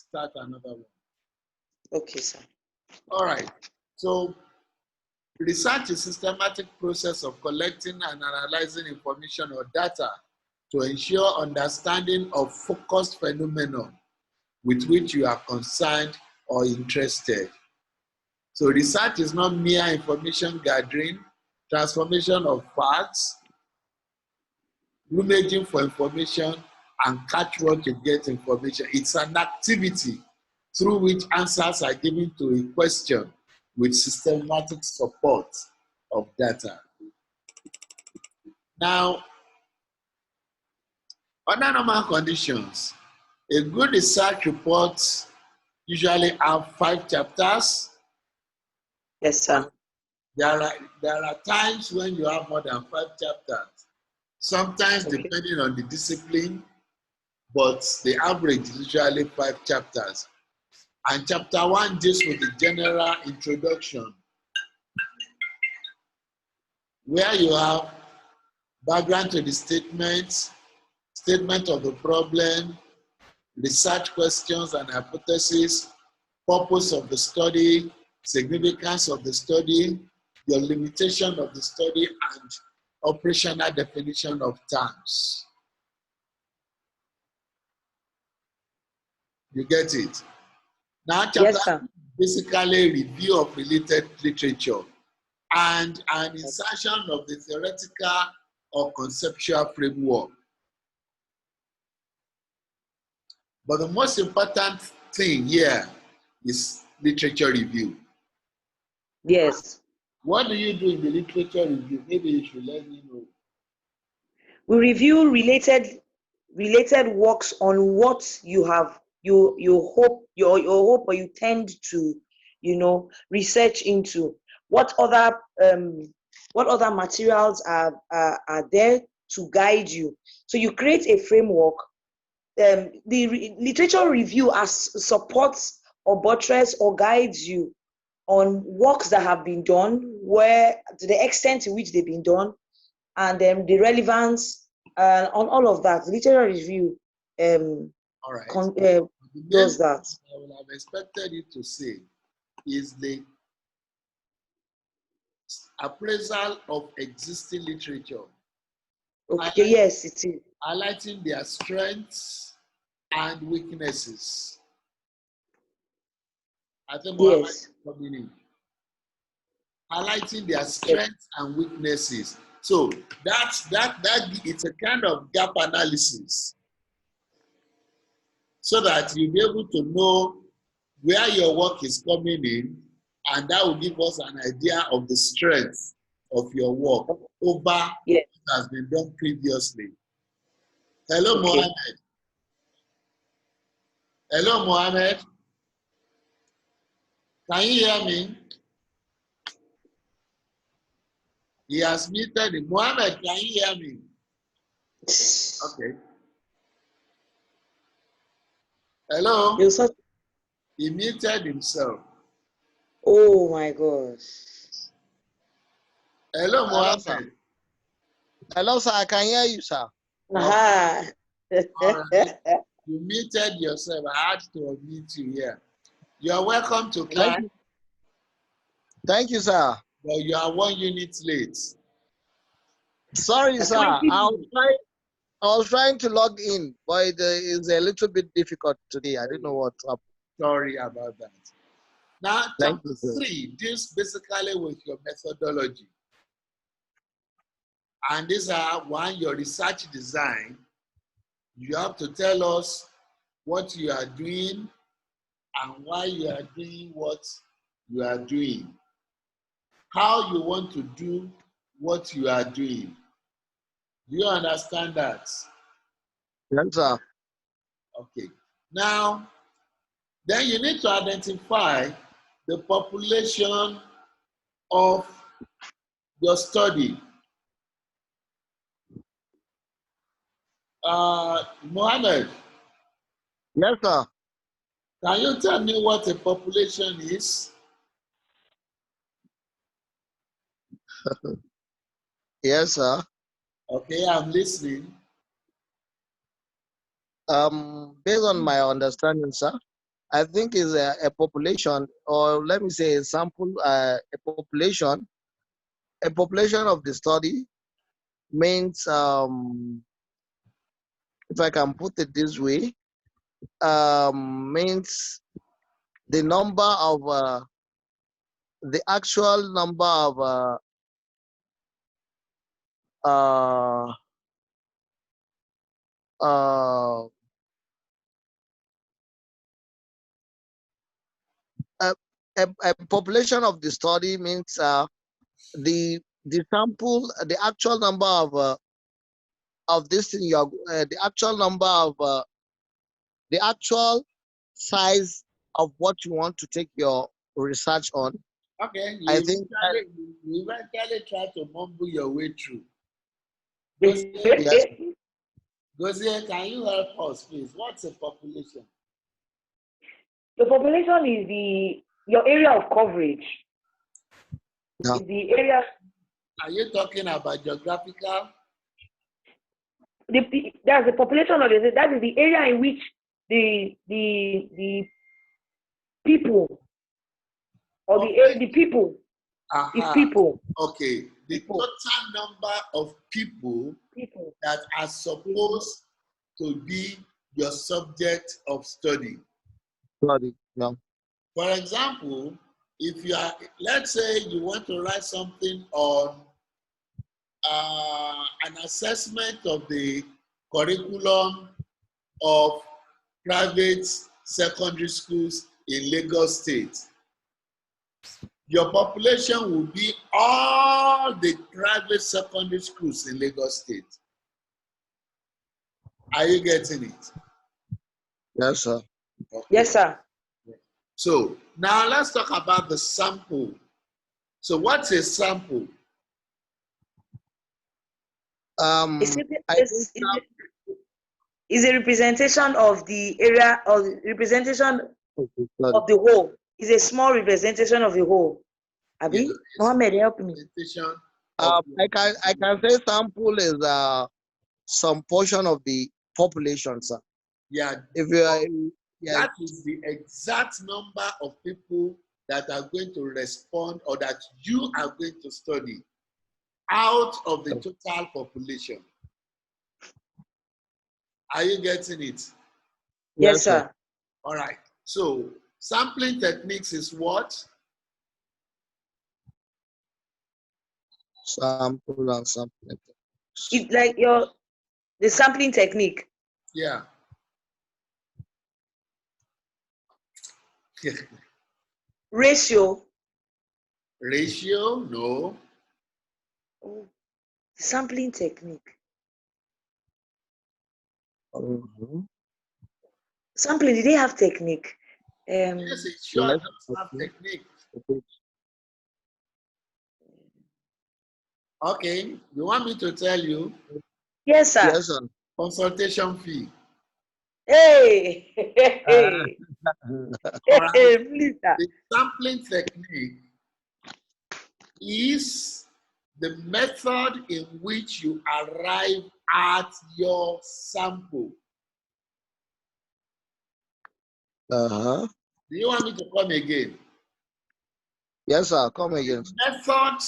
start another one. Okay, sir. All right. So research is a systematic process of collecting and analyzing information or data to ensure understanding of focused phenomena with which you are concerned or interested. So research is not mere information gathering, transformation of facts, rummaging for information, and catch what you get information. It's an activity through which answers are given to a question with systematic support of data. Now, under normal conditions, a good research report usually have 5 chapters. Yes, sir. There are times when you have more than 5 chapters. Sometimes depending on the discipline, but the average is usually 5 chapters. And chapter 1 deals with the general introduction, where you have background to the statement, statement of the problem, research questions and hypotheses, purpose of the study, significance of the study, your limitation of the study, and operational definition of terms. You get it? Now, chapter Yes, sir. basically review of related literature and an insertion of the theoretical or conceptual framework. But the most important thing here is literature review. Yes. What do you do in the literature review? Maybe you should let me know. We review related works on what you have you hope or you tend to research into. What other materials are there to guide you? So you create a framework. The literature review supports or buttress or guides you on works that have been done, where to the extent to which they've been done, and the relevance on all of that. The literature review All right. does that. I would have expected you to say is the appraisal of existing literature. Okay, yes, it is. Highlighting their strengths and weaknesses. I think yes. Highlighting their strengths and weaknesses. So that it's a kind of gap analysis, so that you'll be able to know where your work is coming in, and that will give us an idea of the strength of your work over what has been done previously. Hello, Mohammed. Hello, Mohammed. Can you hear me? He has muted him. Mohammed, can you hear me? Okay. Hello? He muted himself. Oh my gosh. Hello, Mohammed. Hello, sir. I can hear you, sir. Aha. All right. You muted yourself. I had to unmute you here. You are welcome to class. Thank you, sir. But you are 1 unit late. Sorry, sir. I was trying to log in, but it's a little bit difficult today. I don't know what's up. Sorry about that. Now, chapter 3 deals basically with your methodology. And these are your research design. You have to tell us what you are doing and why you are doing what you are doing. How you want to do what you are doing. Do you understand that? Yes, sir. Okay. Now, then you need to identify the population of your study. Mohammed. Yes, sir. Can you tell me what a population is? Yes, sir. Okay, I'm listening. Based on my understanding, sir, I think is a population, or let me say a sample, a population. A population of the study means, if I can put it this way, means the number of the actual number of uh, uh, a, a population of the study means the sample, the actual number of this thing, the actual number of the actual size of what you want to take your research on. Okay, I think you eventually try to mumble your way through. yes. Gozie, can you help us, please? What's a population? The population is your area of coverage. Yeah. Is the area. Are you talking about geographical? That's the population of it. That is the area in which the people or the people is people. Okay, the People. total number of people that are supposed to be your subject of study. Study. Yeah. For example, if you are, let's say you want to write something on an assessment of the curriculum of private secondary schools in Lagos State, your population will be all the private secondary schools in Lagos State. Are you getting it? Yes, sir. Okay. Yes, sir. So now let's talk about the sample. So what's a sample? Is a representation of the area or representation of the whole. It's a small representation of the whole. Abi, Yeah, Mohammed, help me. I can say sample is some portion of the population, sir. Yeah. If you are, yeah. That is the exact number of people that are going to respond or that you are going to study out of the total population. Are you getting it? Yes, sir. All right. So sampling techniques is what? Sample and sampling. It's like the sampling technique. Yeah. Ratio. Ratio? No. Oh, sampling technique. Sampling, did they have technique? Yes, it sure does have technique. Okay. You want me to tell you? Yes, sir. Yes, sir. Consultation fee. Hey. All right. Please, sir. The sampling technique is the method in which you arrive at your sample. Uh-huh. Do you want me to come again? Yes, sir. Come again. The method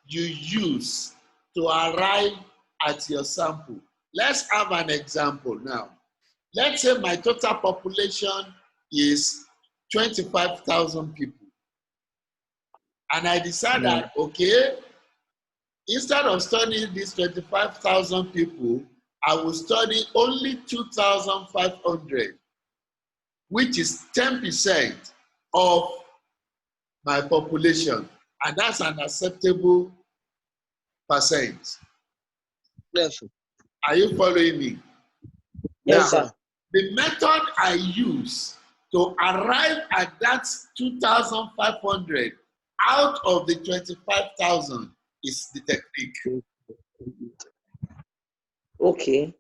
you use to arrive at your sample. Let's have an example now. Let's say my total population is 25,000 people. And I decide that, okay, instead of studying these 25,000 people, I will study only 2,500, which is 10% of my population. And that's an acceptable percent. Yes, sir. Are you following me? Yes, Now, sir. the method I use to arrive at that 2,500 out of the 25,000 is the technique. Okay.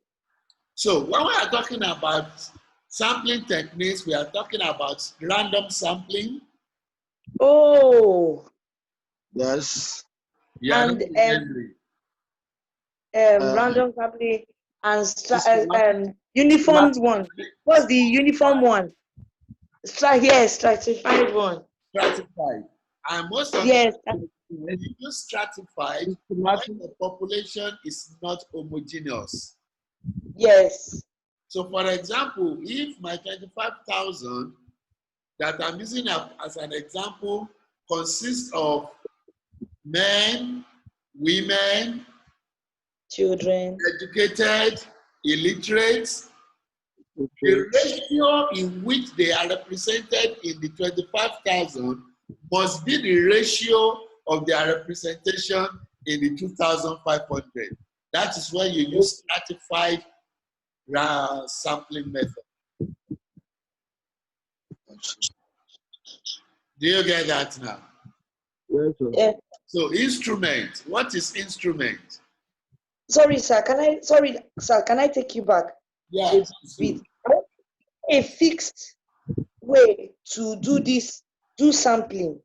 So when we are talking about sampling techniques, we are talking about random sampling. Oh. Yes. Yeah, And random sampling and uniform one. What's the uniform one? Yes, stratified one. Stratified. And most of Yes. you use stratified when Systematic. the population is not homogeneous. Yes. So, for example, if my 25,000 that I'm using as an example consists of men, women, Children. educated, illiterate, the ratio in which they are represented in the 25,000 must be the ratio of their representation in the 2,500. That is when you use stratified sampling method. Do you get that now? Yes, sir. Yeah. So instrument, what is instrument? Sorry, sir. Can I take you back Yeah, a bit? A fixed way to do sampling.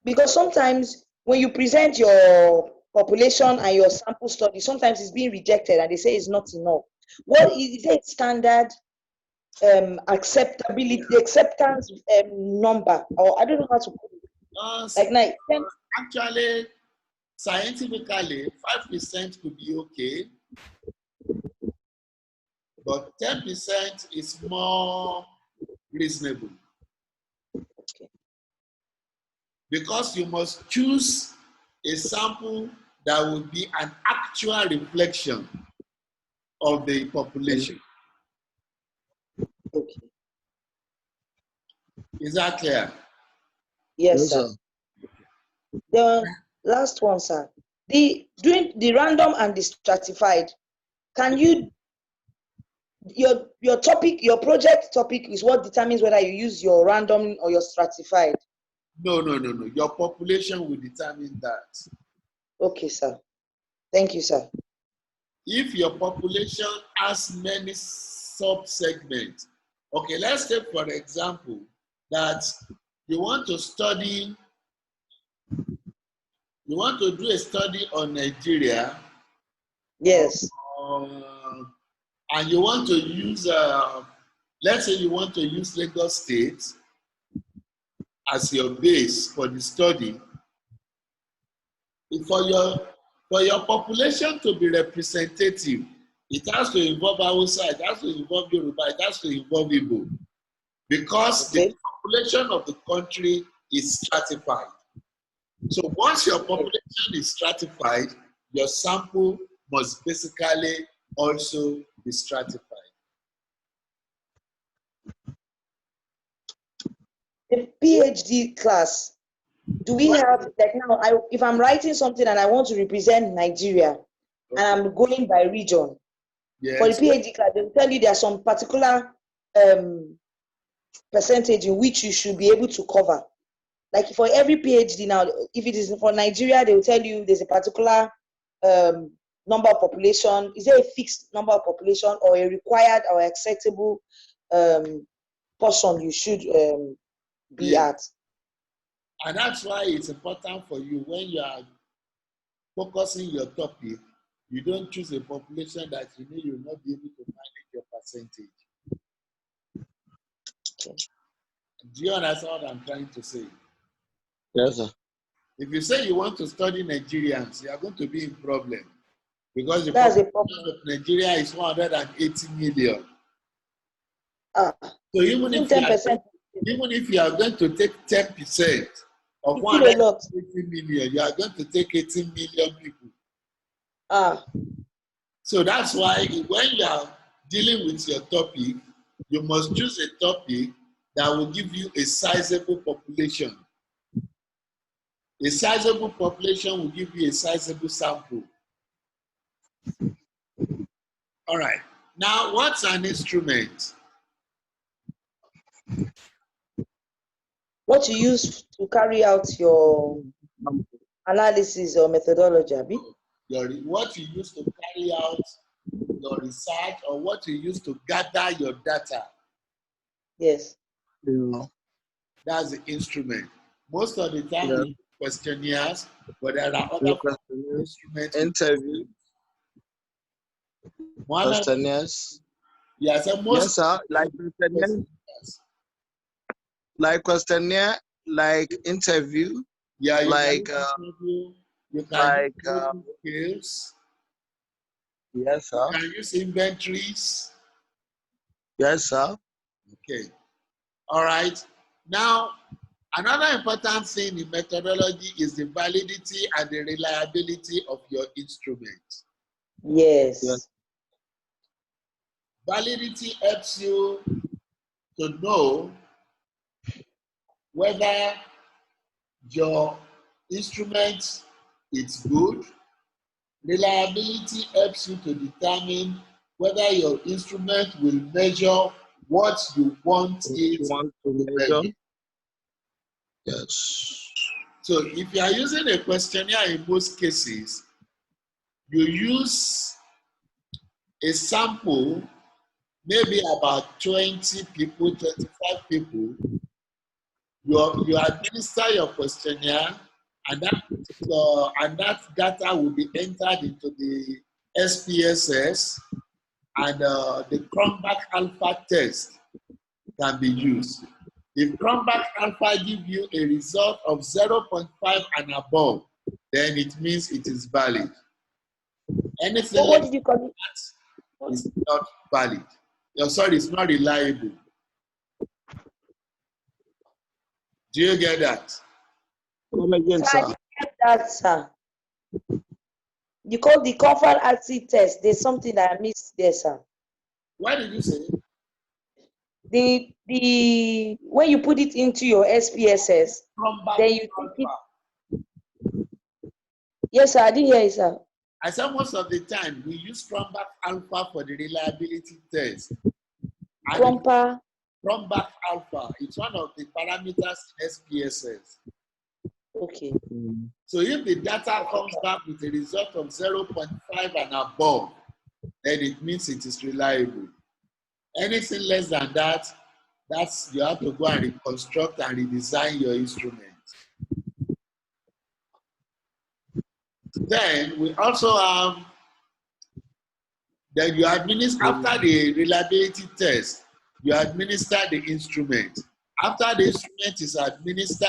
Because sometimes when you present your population and your sample study, sometimes it's being rejected and they say it's not enough. What is there standard acceptability, the acceptance number, or I don't know how to put it. Like now, actually, scientifically, 5% could be okay, but 10% is more reasonable. Okay. Because you must choose a sample that will be an actual reflection of the population. Okay. Is that clear? Yes, sir. The last one, sir. Doing the random and the stratified, can you your topic, your project topic is what determines whether you use your random or your stratified? No. Your population will determine that. Okay, sir. Thank you, sir. If your population has many sub-segments, okay, let's take for example that you want to do a study on Nigeria. Yes. And you want to use, let's say you want to use Lagos State as your base for the study. For your population to be representative, it has to involve Hausa, it has to involve Yoruba, it has to involve Igbo. Because Okay. the population of the country is stratified. So once your population is stratified, your sample must basically also be stratified. The PhD class, do we have, like now, if I'm writing something and I want to represent Nigeria, and I'm going by region, for the Yes. PhD class, they'll tell you there are some particular percentage in which you should be able to cover. Like for every PhD now, if it is for Nigeria, they will tell you there's a particular number of population. Is there a fixed number of population or a required or acceptable portion you should be at? And that's why it's important for you when you are focusing your topic, you don't choose a population that you know you'll not be able to manage your percentage. Okay. Do you understand what I'm trying to say? Yes, sir. If you say you want to study Nigerians, you are going to be in problem because the That's a population problem. of Nigeria is 180 million. So Even 10%, even if you are going to take 10% of it's still a lot. 180 million, you are going to take 18 million people. So that's why when you are dealing with your topic, you must choose a topic that will give you a sizable population. A sizable population will give you a sizable sample. All right. Now, what's an instrument? What you use to carry out your analysis or methodology, Abi? What you use to carry out your research or what you use to gather your data. Yes. Yeah. That's the instrument. Most of the time we use questionnaires, but there are other instruments. Interview. Questionnaires. Yes, Yes, sir. Like questionnaires. like questionnaire, like interview, Yeah, you can like use interview, you can use like written skills, yes, you sir. can use inventories. Yes, sir. Okay. All right. Now, another important thing in methodology is the validity and the reliability of your instrument. Yes. Yes. Validity helps you to know whether your instrument is good. Reliability helps you to determine whether your instrument will measure what you want If it you want to to measure. measure. Yes. So if you are using a questionnaire in most cases, you use a sample, maybe about 20 people, 25 people. You administer your questionnaire, and that data will be entered into the SPSS, and the Cronbach Alpha test can be used. If Cronbach Alpha gives you a result of 0.5 and above, then it means it is valid. Anything What less did you call it? than that is not valid. Oh, sorry, it's not reliable. Do you get that? Come again, Sir, I sir. didn't get that, sir. You call the comfort acid test. There's something that I missed there, sir. What did you say? The when you put it into your SPSS, Cronbach then you take it. Alpha. Yes, sir. I didn't hear it, sir. I said most of the time we use Cronbach Alpha for the reliability test. And it, Crumper. Cronbach Alpha, it's one of the parameters in SPSS. Okay. So if the data comes back with a result of 0.5 and above, then it means it is reliable. Anything less than that, that's you have to go and reconstruct and redesign your instrument. Then we also have, then you administer, after the reliability test, you administer the instrument. After the instrument is administered,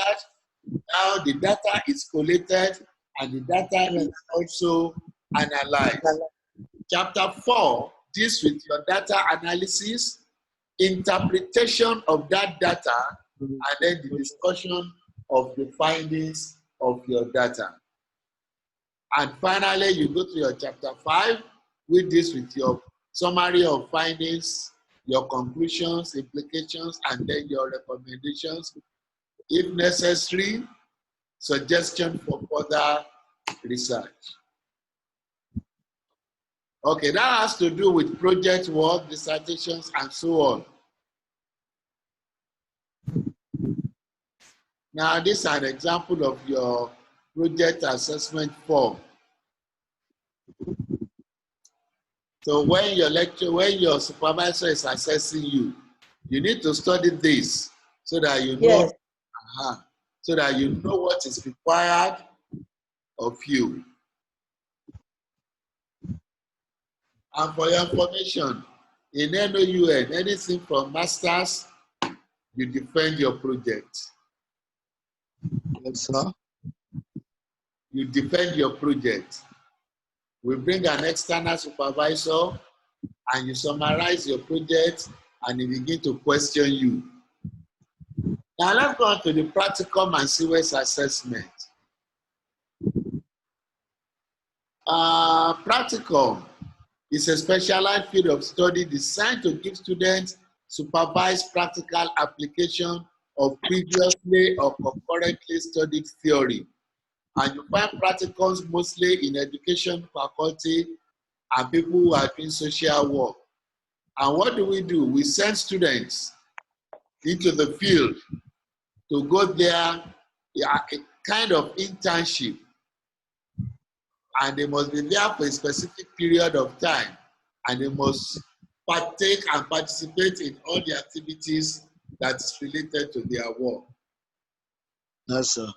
now the data is collated and the data is also analyzed. Chapter 4 deals with your data analysis, interpretation of that data, and then the discussion of the findings of your data. And finally, you go to your chapter 5, which deals with your summary of findings, your conclusions, implications, and then your recommendations. If necessary, suggestion for further research. Okay, that has to do with project work, dissertations, and so on. Now, this is an example of your project assessment form. So when your supervisor is assessing you, you need to study this so that you know, Yes. so that you know what is required of you. And for your information, in NOUN, anything from masters, you defend your project. Yes, sir. You defend your project. We bring an external supervisor and you summarize your project and he begin to question you. Now let's go on to the practicum and CWS assessment. Practicum is a specialized field of study designed to give students supervised practical application of previously or concurrently studied theory. And you find practicums mostly in education faculty and people who are doing social work. And what do? We send students into the field to go there, a kind of internship, and they must be there for a specific period of time, and they must partake and participate in all the activities that's related to their work. Yes, sir.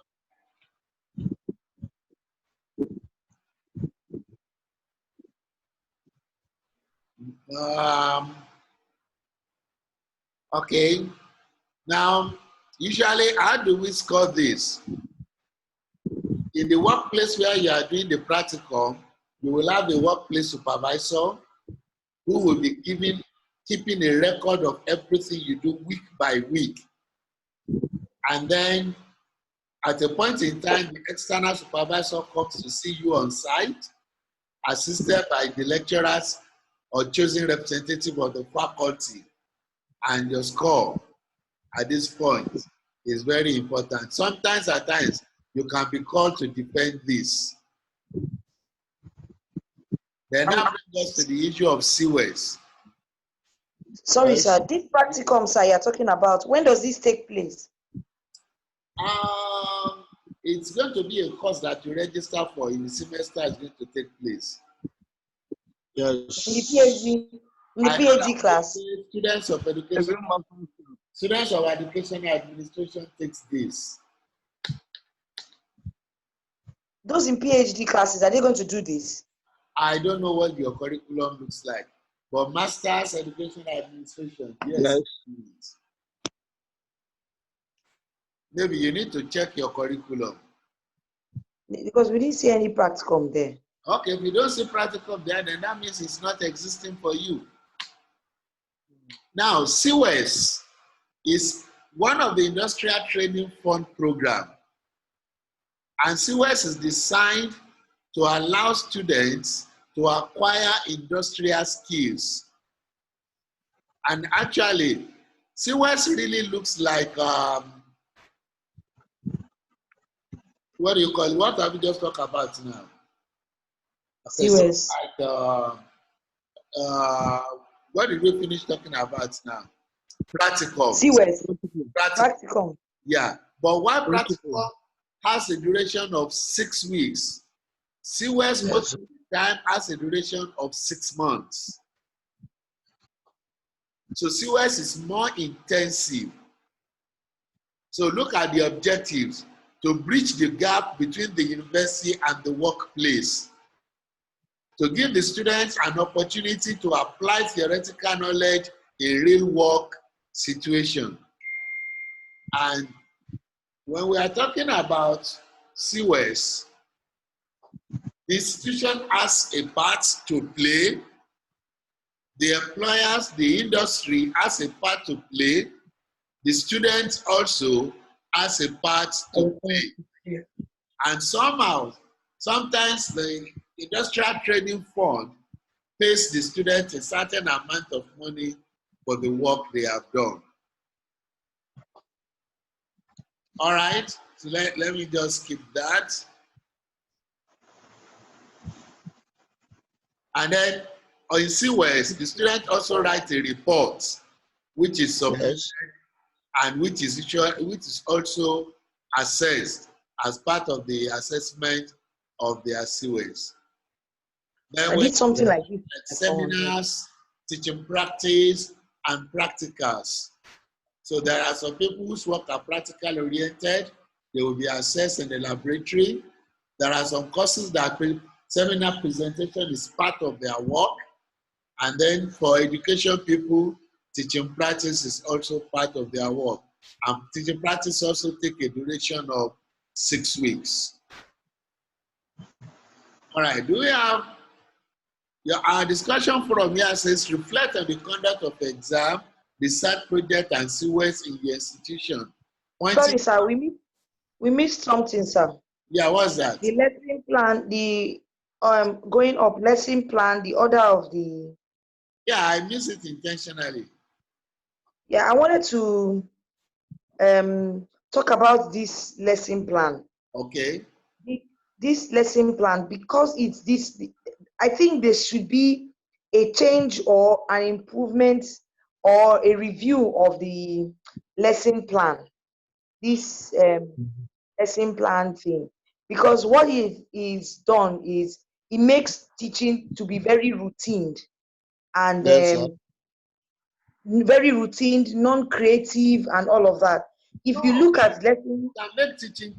Okay, now Usually, how do we score this? In the workplace where you are doing the practical, you will have a workplace supervisor who will be keeping a record of everything you do week by week. And then at a point in time, the external supervisor comes to see you on site, assisted by the lecturers or chosen representative of the faculty. And your score at this point is very important. Sometimes, at times, you can be called to defend this. Then that brings us to the issue of sewers. Sorry, sir. This practicum, sir, you're talking about, when does this take place? It's going to be a course that you register for in the semester is going to take place. Yes. In the PhD class. Students of education administration takes this. Those in PhD classes, are they going to do this? I don't know what your curriculum looks like, but Master's Education Administration, yes. Maybe you need to check your curriculum. Because we didn't see any practicum there. Okay, if you don't see practicum there, then that means it's not existing for you. Now, CWES is one of the industrial training fund program. And CWES is designed to allow students to acquire industrial skills. And actually, CWES really looks like, what do you call it? What have we just talked about now? CWES. Like, what did we finish talking about now? Practical. CWES. Practical. Yeah, but one practical has a duration of 6 weeks. CWES most of the time has a duration of 6 months. So CWES is more intensive. So look at the objectives: to bridge the gap between the university and the workplace, to give the students an opportunity to apply theoretical knowledge in real work situation. And when we are talking about CWES, the institution has a part to play. The employers, the industry has a part to play. The students also has a part to play. And somehow, sometimes the industrial training fund pays the students a certain amount of money for the work they have done. All right, so let me just skip that. And then on CWES, the student also writes a report, which is submitted and which is also assessed as part of the assessment of their CWES. Then I did something like this. Seminars, teaching practice, and practicals. So there are some people whose work are practical oriented. They will be assessed in the laboratory. There are some courses that seminar presentation is part of their work. And then for education people, teaching practice is also part of their work. And teaching practice also take a duration of 6 weeks. All right, do we have our discussion forum here says reflect on the conduct of the exam, research project, and CWES in your institution. Sorry, sir, we missed something, sir. Yeah, what's that? The lesson plan, the going up lesson plan, the order of the. Yeah, I missed it intentionally. Yeah, I wanted to talk about this lesson plan. Okay. This lesson plan, because it's this, I think there should be a change or an improvement or a review of the lesson plan. This lesson plan thing, because what is done is it makes teaching to be very routine and very routine, non-creative, and all of that. If you look at lesson, can make teaching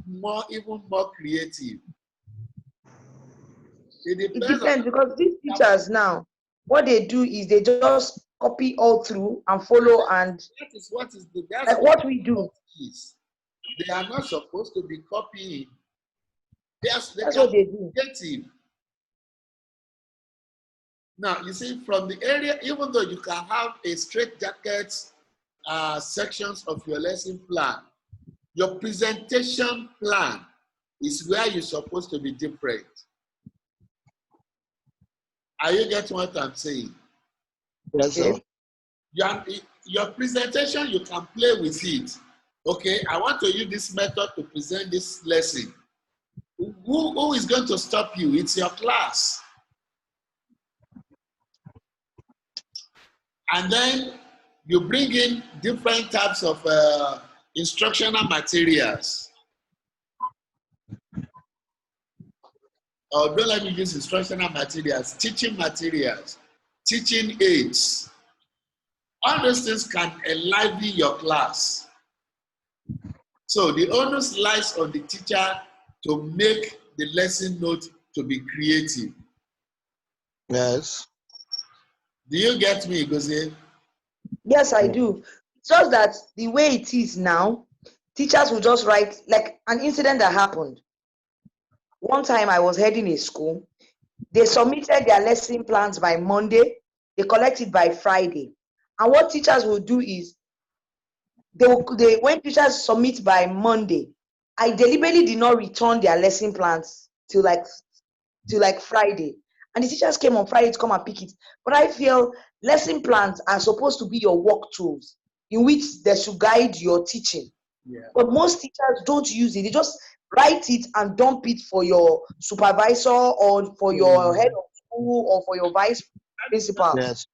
even more creative. It depends because these teachers now, what they do is they just copy all through and follow, and that is what like what we do. is they are not supposed to be copying. Yes, they That's can what they be do. creative. Now, you see, from the area, even though you can have a straight jacket sections of your lesson plan, your presentation plan is where you're supposed to be different. Are you getting what I'm saying? Yes, sir. Okay. Your presentation, you can play with it. Okay, I want to use this method to present this lesson. Who is going to stop you? It's your class. And then you bring in different types of instructional materials. Or don't let me use instructional materials, teaching materials, teaching aids. All those things can enliven your class. So the onus lies on the teacher to make the lesson note to be creative. Yes. Do you get me, Gozie? Yes, I do. It's just that the way it is now, teachers will just write like an incident that happened. One time I was heading a school. They submitted their lesson plans by Monday. They collect it by Friday. And what teachers will do is when teachers submit by Monday, I deliberately did not return their lesson plans till like Friday. And the teachers came on Friday to come and pick it. But I feel lesson plans are supposed to be your work tools in which they should guide your teaching. Yeah. But most teachers don't use it. They just write it and dump it for your supervisor or for your head of school or for your vice principal. Yes.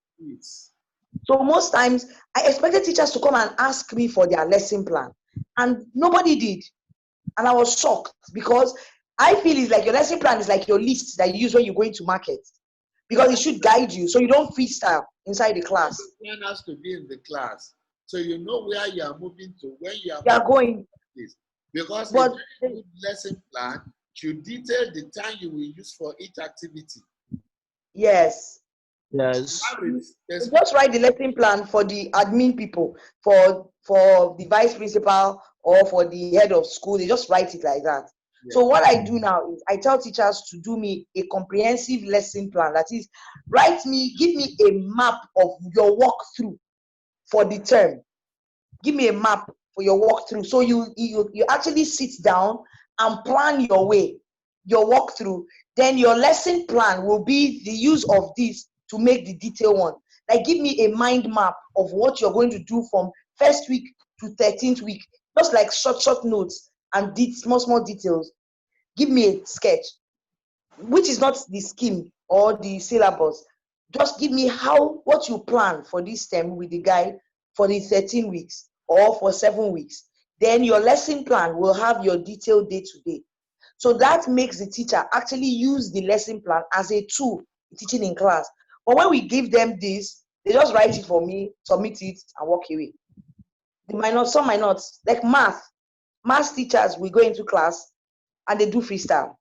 So most times I expected teachers to come and ask me for their lesson plan, and nobody did. And I was shocked because I feel it's like your lesson plan is like your list that you use when you're going to market, because it should guide you so you don't freestyle inside the class. The plan has to be in the class, so you know where you are moving to when you are You are going, this. Because a but very good lesson plan should detail the time you will use for each activity. yes, Yes. you just write the lesson plan for the admin people, for the vice principal or for the head of school. They just write it like that. Yeah. So what I do now is I tell teachers to do me a comprehensive lesson plan. That is, give me a map of your walkthrough for the term. Give me a map for your walkthrough. So you actually sit down and plan your way, your walkthrough. Then your lesson plan will be the use of this to make the detailed one. Like, give me a mind map of what you're going to do from first week to 13th week, just like short notes and small details. Give me a sketch, which is not the scheme or the syllabus. Just give me what you plan for this term with the guide for the 13 weeks or for 7 weeks. Then your lesson plan will have your detailed day to day. So that makes the teacher actually use the lesson plan as a tool teaching in class. But when we give them this, they just write it for me, submit it, and walk away. Some might not. Like math teachers will go into class and they do freestyle.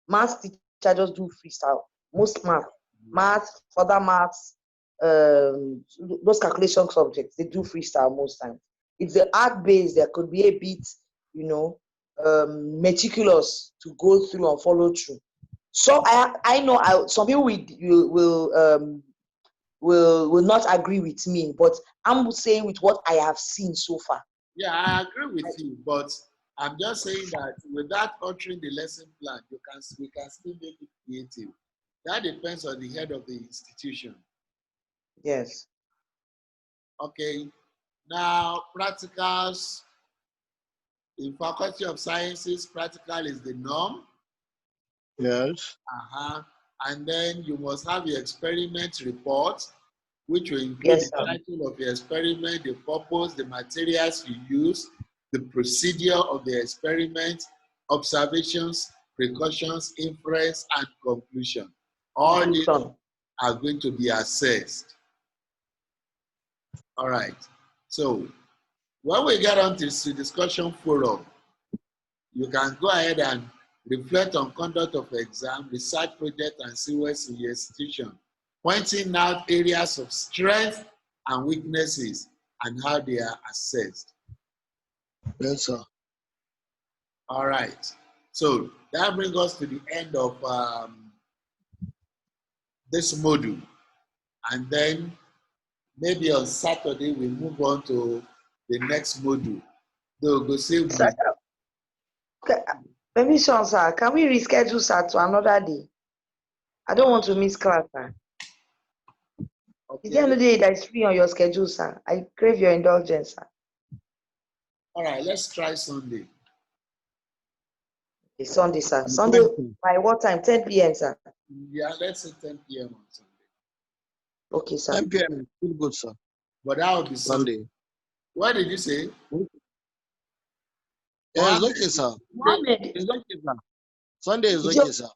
Math teacher just do freestyle. Most further maths, those calculation subjects, they do freestyle most times. It's the art base that could be a bit, meticulous to go through and follow through. So I know some people will not agree with me, but I'm saying with what I have seen so far. Yeah, I agree with you, but I'm just saying that without altering the lesson plan, we can still make it creative. That depends on the head of the institution. Yes. Okay. Now, practicals in Faculty of Sciences, practical is the norm. Yes. And then you must have your experiment report, which will include Yes, the title of your experiment, the purpose, the materials you use, the procedure of the experiment, observations, precautions, inference, and conclusion. All these are going to be assessed. All right. So when we get on to the discussion forum, you can go ahead and reflect on conduct of exam, research project, and COS in your institution, pointing out areas of strength and weaknesses and how they are assessed. Yes, sir. All right. So that brings us to the end of this module. And then maybe on Saturday, we move on to the next module. They'll go say, Sir, okay, permission, sir. Can we reschedule, sir, to another day? I don't want to miss class, sir. Is there okay, another day that is free on your schedule, sir? I crave your indulgence, sir. all right, let's try Sunday. Okay, Sunday, sir. On Sunday, 20. by what time? 10 p.m., sir. Yeah, let's say 10 p.m. on Sunday. Okay, sir. 10 p.m. is still good, sir. But that would be Sunday. Sunday. What did you say? Yeah, it's Mohammed, okay, sir. Mohammed, It's okay, sir. Sunday is is okay, sir.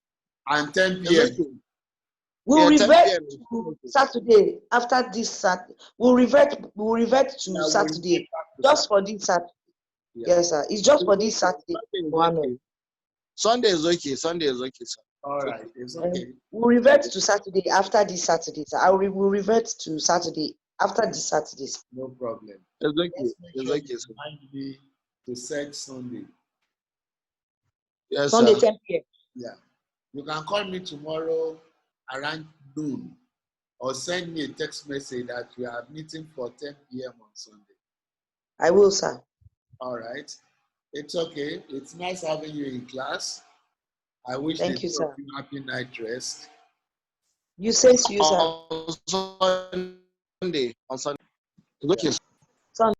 and 10 It's p.m. okay. we'll Yeah, 10 revert p.m. is still to okay. Saturday after this Saturday. We'll revert to Yeah, we'll Saturday get back to just for this Saturday. Yeah. Yes, sir. It's just It's for okay. this Saturday, Sunday is Mohammed. okay. Sunday is okay. Sunday is okay, sir. All right, it's okay. We'll revert to Saturday after this Saturday, sir. We'll revert to Saturday after this Saturday, sir. No problem. It's okay. Just make It's sure okay, you sir. remind me to set Sunday. Yes, Sunday, sir. 10 p.m. Yeah. You can call me tomorrow around noon or send me a text message that we are meeting for 10 p.m. on Sunday. I will, sir. All right. It's okay. It's nice having you in class. I wish the Thank you, two of sir. you happy night rest. You say to you, sir. On Sunday. On Sunday. It's okay, sir. Sunday.